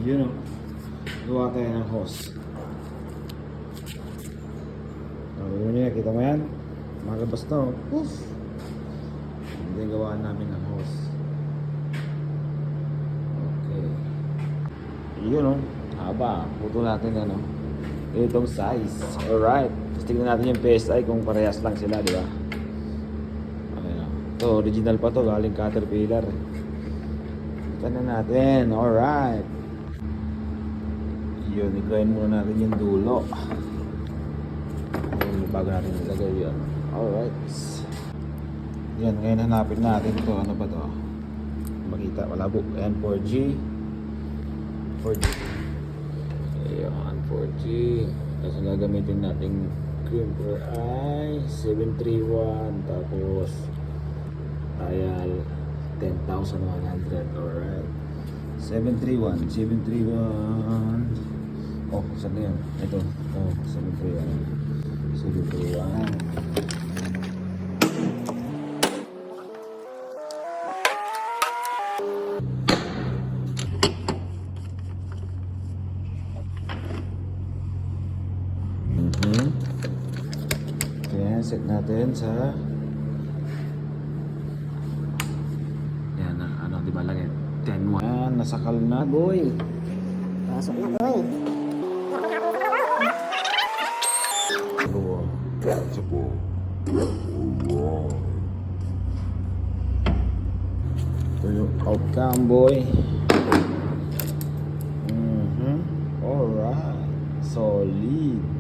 Yun o. Gawa tayo ng hose. Yun yun, kita mo yan? Malabas na o. Oof! Hindi gawaan namin ng hose. Okay. Yun o. Haba. Puto natin yan o. Itong size. Alright. Tapos tignan natin yung PSI kung parehas lang sila, di ba? Ayan o. Ito, original pa to. Galing Caterpillar. Tignan natin. Alright. Yun, i-grind muna natin yung dulo. Ayun, bago natin ilagay yun. Alright. Yan, ngayon hanapin natin ito. Ano ba to? Makita, malabo. Ayan, 4G. 4G. Ayan, 4G. Tapos gagamitin natin crimper ay 731. Tapos dial 10,100. Alright. 731. 731. Oh, saan na yan? Ito. Oh, 731. 731. Kaya set natin sa yan na, ano, di ba lagay? 10-1. Yan, nasakal na, boy. Pasok na, boy. Ito yung outcome, boy. Alright. Solid.